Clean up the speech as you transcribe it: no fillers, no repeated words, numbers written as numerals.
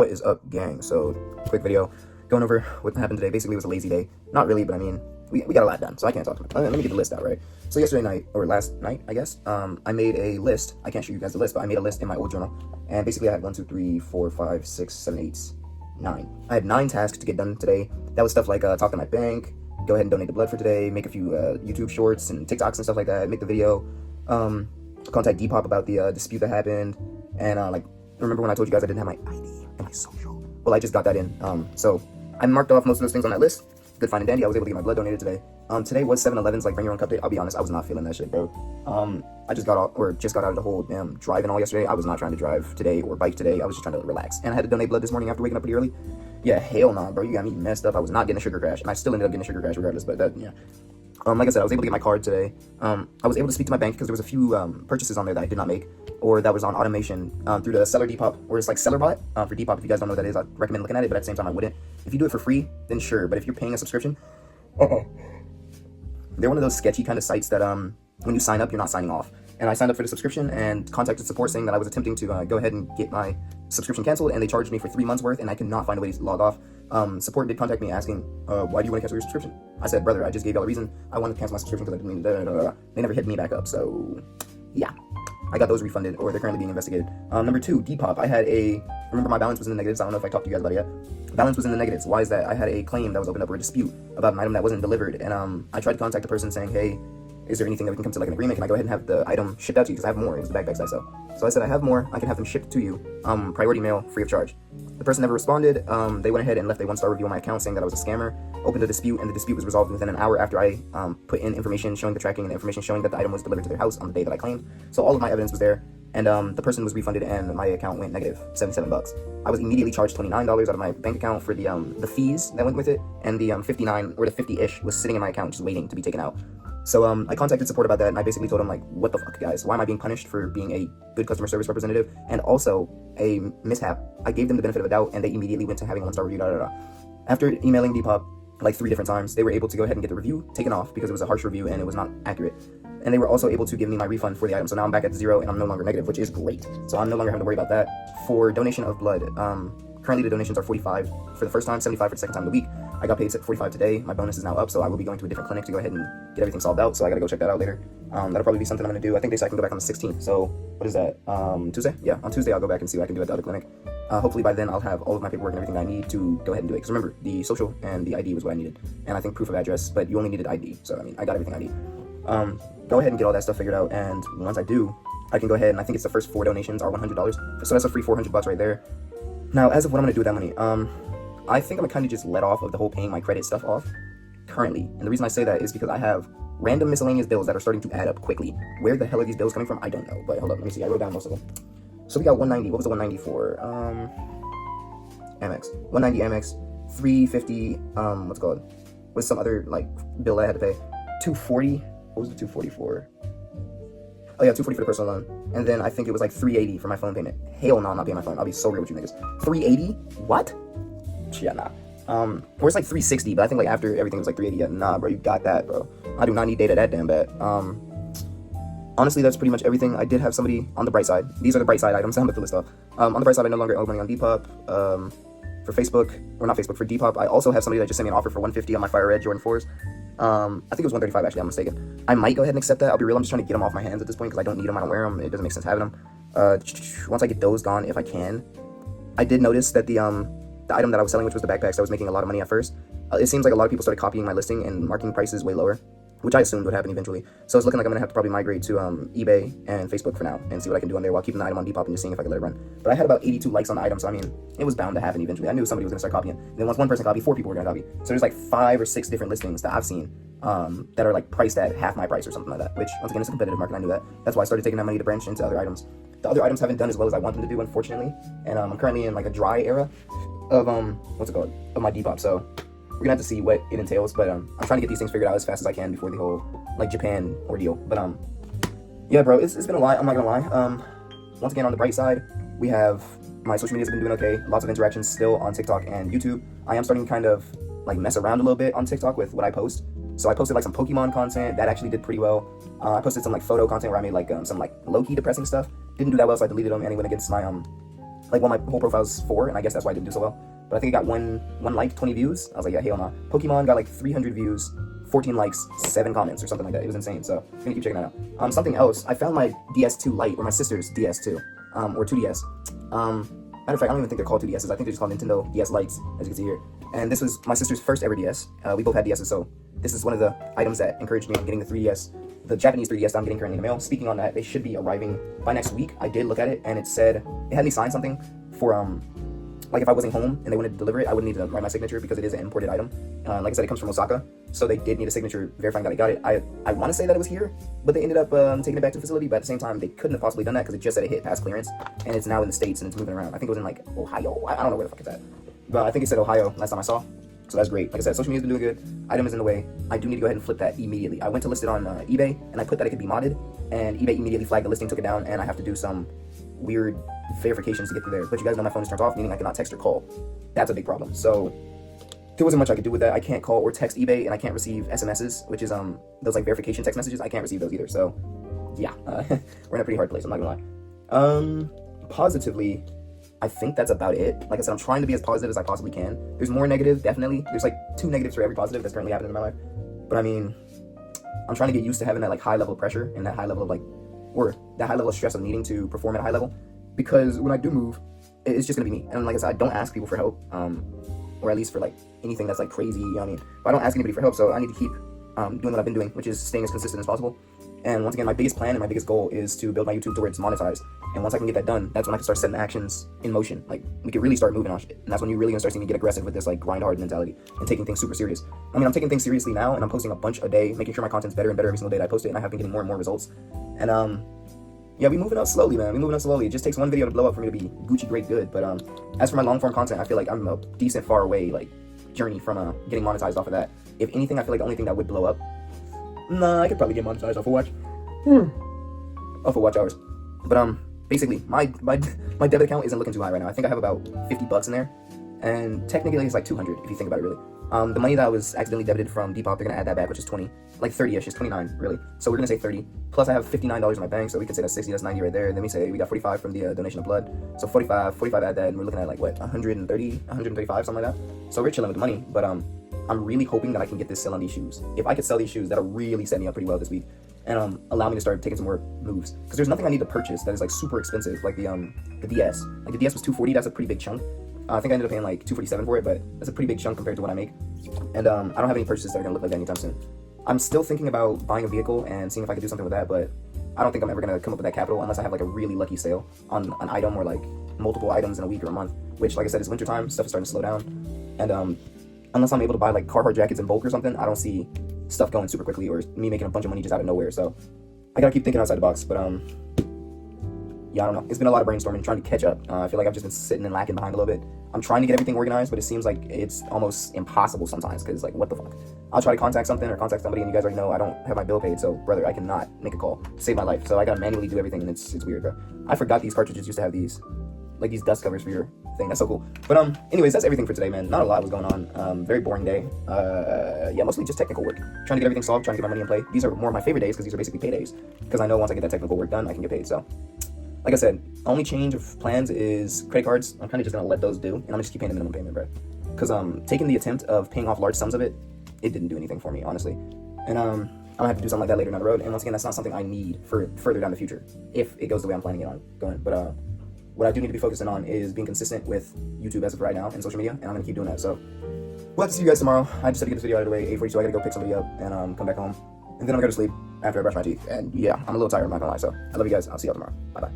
What is up, gang? So, quick video going over what happened today. Basically, it was a lazy day. Not really, but I mean, we got a lot done, so I can't talk too much. Let me get the list out, right? So yesterday night, or last night, I guess, I made a list. I can't show you guys the list, but I made a list in my old journal. And basically, I had 1, 2, 3, 4, 5, 6, 7, 8, 9. I had 9 tasks to get done today. That was stuff like talk to my bank, go ahead and donate the blood for today, make a few YouTube shorts and TikToks and stuff like that, make the video, contact Depop about the dispute that happened, and like, remember when I told you guys I didn't have my ID and my social? Well, I just got that in. So I marked off most of those things on that list. Good, fine, and dandy. I was able to get my blood donated today. Today was 7-Eleven's like bring your own cup day. I'll be honest, I was not feeling that shit, bro. I just got out of the whole damn driving all yesterday. I was not trying to drive today or bike today. I was just trying to relax. And I had to donate blood this morning after waking up pretty early. Yeah, hell nah, bro. You got me messed up. I was not getting a sugar crash, and I still ended up getting a sugar crash regardless. But that, yeah. Like I said, I was able to get my card today. I was able to speak to my bank because there was a few purchases on there that I did not make, or that was on automation through the Seller Depop, or it's like SellerBot for Depop. If you guys don't know what that is, I'd recommend looking at it, but at the same time, I wouldn't. If you do it for free, then sure. But if you're paying a subscription, they're one of those sketchy kind of sites that when you sign up, you're not signing off. And I signed up for the subscription and contacted support saying that I was attempting to go ahead and get my subscription canceled, and they charged me for 3 months worth, and I could not find a way to log off. Support did contact me asking, why do you want to cancel your subscription? I said, brother, I just gave y'all a reason. I wanted to cancel my subscription because I didn't mean to. They never hit me back up, so yeah. I got those refunded, or they're currently being investigated. Number 2, Depop. Remember my balance was in the negatives. I don't know if I talked to you guys about it yet. Balance was in the negatives. Why is that? I had a claim that was opened up, or a dispute about an item that wasn't delivered, and I tried to contact the person saying, hey, is there anything that we can come to like an agreement? Can I go ahead and have the item shipped out to you? Because I have more. It was the backpacks I sell. So I said, I have more. I can have them shipped to you. Priority mail, free of charge. The person never responded. They went ahead and left a 1-star review on my account saying that I was a scammer. Opened a dispute, and the dispute was resolved within an hour after I put in information showing the tracking and information showing that the item was delivered to their house on the day that I claimed. So all of my evidence was there, and the person was refunded, and my account went negative, $77. I was immediately charged $29 out of my bank account for the fees that went with it, and the 59 or the 50-ish was sitting in my account just waiting to be taken out. So I contacted support about that, and I basically told them, like, what the fuck, guys? Why am I being punished for being a good customer service representative and also a mishap? I gave them the benefit of the doubt, and they immediately went to having a 1-star review, After emailing Depop like 3 different times, they were able to go ahead and get the review taken off because it was a harsh review and it was not accurate. And they were also able to give me my refund for the item. So now I'm back at 0 and I'm no longer negative, which is great. So I'm no longer having to worry about that. For donation of blood, currently the donations are $45 for the first time, $75 for the second time of the week. I got paid $45 today. My bonus is now up, so I will be going to a different clinic to go ahead and get everything solved out. So I gotta go check that out later. That'll probably be something I'm gonna do. I think they said I can go back on the 16th. So what is that? Tuesday? Yeah, on Tuesday I'll go back and see what I can do at the other clinic. Hopefully by then I'll have all of my paperwork and everything I need to go ahead and do it. Because remember, the social and the ID was what I needed, and I think proof of address. But you only needed ID, so I mean, I got everything I need. Go ahead and get all that stuff figured out, and once I do, I can go ahead and I think it's the first 4 donations are $100. So that's a free $400 right there. Now, as of what I'm gonna do with that money, I think I'm gonna kind of just let off of the whole paying my credit stuff off currently. And the reason I say that is because I have random miscellaneous bills that are starting to add up quickly. Where the hell are these bills coming from? I don't know. But hold up, let me see. I wrote down most of them. So we got 190. What was the 190 for? Amex. 190 Amex. 350. What's it called? Was some other like bill that I had to pay. 240. What was the 240 for? Oh yeah, 240 for the personal loan. And then I think it was like 380 for my phone payment. Hell no, I'm not paying my phone. I'll be so real with you niggas. 380? What? Yeah, nah. Or it's like 360, but I think like after everything it was like 380. Yeah, nah, bro, you got that, bro. I do not need data that damn bad. Honestly, that's pretty much everything. I did have somebody on the bright side. These are the bright side items. I'm about to list off. On the bright side, I no longer owe money on Depop. For Facebook, or not Facebook, for Depop, I also have somebody that just sent me an offer for $150 on my Fire Red Jordan 4s. I think it was $135 actually, I'm mistaken. I might go ahead and accept that. I'll be real, I'm just trying to get them off my hands at this point because I don't need them, I don't wear them, it doesn't make sense having them. Once I get those gone, if I can. I did notice that the item that I was selling, which was the backpacks, I was making a lot of money at first. It seems like a lot of people started copying my listing and marking prices way lower, which I assumed would happen eventually. So it's looking like I'm gonna have to probably migrate to eBay and Facebook for now and see what I can do on there while keeping the item on Depop and just seeing if I can let it run. But I had about 82 likes on the item, so I mean, it was bound to happen eventually. I knew somebody was gonna start copying. And then once one person copied, 4 people were gonna copy. So there's like 5 or 6 different listings that I've seen that are like priced at half my price or something like that, which once again, it's a competitive market, I knew that. That's why I started taking that money to branch into other items. The other items haven't done as well as I want them to do, unfortunately. And I'm currently in like a dry era of, what's it called, of my Depop. So we're gonna have to see what it entails, but I'm trying to get these things figured out as fast as I can before the whole like Japan ordeal. But yeah, bro, it's been a lot. I'm not gonna lie. Once again, on the bright side, we have my social medias have been doing okay. Lots of interactions still on TikTok and YouTube. I am starting to kind of like mess around a little bit on TikTok with what I post. So I posted like some Pokemon content that actually did pretty well. I posted some like photo content where I made like some like low-key depressing stuff. Didn't do that well, so I deleted them and it went against my Like, well, my whole profile's 4, and I guess that's why I didn't do so well. But I think it got one like, 20 views. I was like, yeah, hell nah. Pokemon got like 300 views, 14 likes, 7 comments or something like that. It was insane. So I'm gonna keep checking that out. Something else, I found my DS2 Lite, or my sister's DS2, or 2DS. Matter of fact, I don't even think they're called 2DSs. I think they're just called Nintendo DS Lites, as you can see here. And this was my sister's first ever DS. We both had DSs, so this is one of the items that encouraged me in getting the 3DS, the Japanese 3DS that I'm getting currently in the mail. Speaking on that, they should be arriving by next week. I did look at it, and it said, it had me sign something for, like if I wasn't home and they wanted to deliver it, I wouldn't need to write my signature because it is an imported item. Like I said, it comes from Osaka, so they did need a signature verifying that I got it. I want to say that it was here, but they ended up taking it back to the facility, but at the same time, they couldn't have possibly done that because it just said it hit past clearance, and it's now in the States, and it's moving around. I think it was in, like, Ohio. I don't know where the fuck it's at, but I think it said Ohio last time I saw, so that's great. Like I said, social media's been doing good. Item is in the way. I do need to go ahead and flip that immediately. I went to list it on eBay, and I put that it could be modded, and eBay immediately flagged the listing, took it down, and I have to do some weird verifications to get through there. But you guys know my phone is turned off, meaning I cannot text or call. That's a big problem. So there wasn't much I could do with that. I can't call or text eBay, and I can't receive SMSs, which is those like verification text messages. I can't receive those either. So yeah, we're in a pretty hard place. I'm not gonna lie. Positively, I think that's about it. Like I said, I'm trying to be as positive as I possibly can. There's more negative, definitely. There's like 2 negatives for every positive that's currently happening in my life. But I mean, I'm trying to get used to having that like high level of pressure and that high level of like, or that high level of stress of needing to perform at a high level. Because when I do move, it's just gonna be me. And like I said, I don't ask people for help, or at least for like anything that's like crazy, you know what I mean? But I don't ask anybody for help, so I need to keep doing what I've been doing, which is staying as consistent as possible. And once again, my biggest plan and my biggest goal is to build my YouTube to where it's monetized. And once I can get that done, that's when I can start setting actions in motion. Like, we can really start moving on shit. And that's when you're really gonna start seeing me get aggressive with this like grind hard mentality and taking things super serious. I mean, I'm taking things seriously now, and I'm posting a bunch a day, making sure my content's better and better every single day that I post it, and I have been getting more and more results. And yeah, we moving up slowly, man. We moving up slowly. It just takes one video to blow up for me to be Gucci great good. But as for my long form content, I feel like I'm a decent far away like journey from getting monetized off of that. If anything, I feel like the only thing that would blow up, I could probably get monetized off of watch. Off of watch hours. But basically, my debit account isn't looking too high right now. I think I have about $50 in there, and technically it's like 200 if you think about it really. The money that was accidentally debited from Depop, they're gonna add that back, which is 20, like 30ish, it's 29 really. So we're gonna say 30. Plus I have $59 in my bank, so we can say that's 60, that's 90 right there. Then we say we got 45 from the donation of blood, so 45 add that, and we're looking at like what, 130, 135, something like that. So we're chilling with the money, but I'm really hoping that I can get this sell on these shoes. If I could sell these shoes, that'll really set me up pretty well this week, and allow me to start taking some more moves. Because there's nothing I need to purchase that is like super expensive, like the DS. Like the DS was $240. That's a pretty big chunk. I think I ended up paying like $247 for it, but that's a pretty big chunk compared to what I make. And I don't have any purchases that are gonna look like that anytime soon. I'm still thinking about buying a vehicle and seeing if I could do something with that, but I don't think I'm ever gonna come up with that capital unless I have like a really lucky sale on an item or like multiple items in a week or a month. Which, like I said, is wintertime. Stuff is starting to slow down, and unless I'm able to buy like Carhartt jackets in bulk or something, I don't see stuff going super quickly or me making a bunch of money just out of nowhere. So I gotta keep thinking outside the box. But yeah, I don't know. It's been a lot of brainstorming, trying to catch up. I feel like I've just been sitting and lacking behind a little bit. I'm trying to get everything organized, but it seems like it's almost impossible sometimes, because like, what the fuck? I'll try to contact something or contact somebody, and you guys already know I don't have my bill paid, so brother, I cannot make a call to save my life. So I gotta manually do everything, and it's weird, bro. I forgot these cartridges used to have these, like these dust covers for your thing. That's so cool. But anyways, that's everything for today, man. Not a lot was going on. Very boring day. Yeah, mostly just technical work. Trying to get everything solved, trying to get my money in play. These are more of my favorite days because these are basically paydays. Because I know once I get that technical work done, I can get paid. So, like I said, only change of plans is credit cards. I'm kind of just gonna let those do, and I'm gonna just keep paying the minimum payment, bro. Because taking the attempt of paying off large sums of it, it didn't do anything for me, honestly. And I'm gonna have to do something like that later down the road. And once again, that's not something I need for further down the future if it goes the way I'm planning it on going. But what I do need to be focusing on is being consistent with YouTube as of right now and social media, and I'm gonna keep doing that. So we'll have to see you guys tomorrow. I just had to get this video out of the way, 8:40, so I gotta go pick somebody up and come back home, and then I'm gonna go to sleep after I brush my teeth. And yeah, I'm a little tired, I'm not gonna lie. So I love you guys. I'll see y'all tomorrow. Bye bye.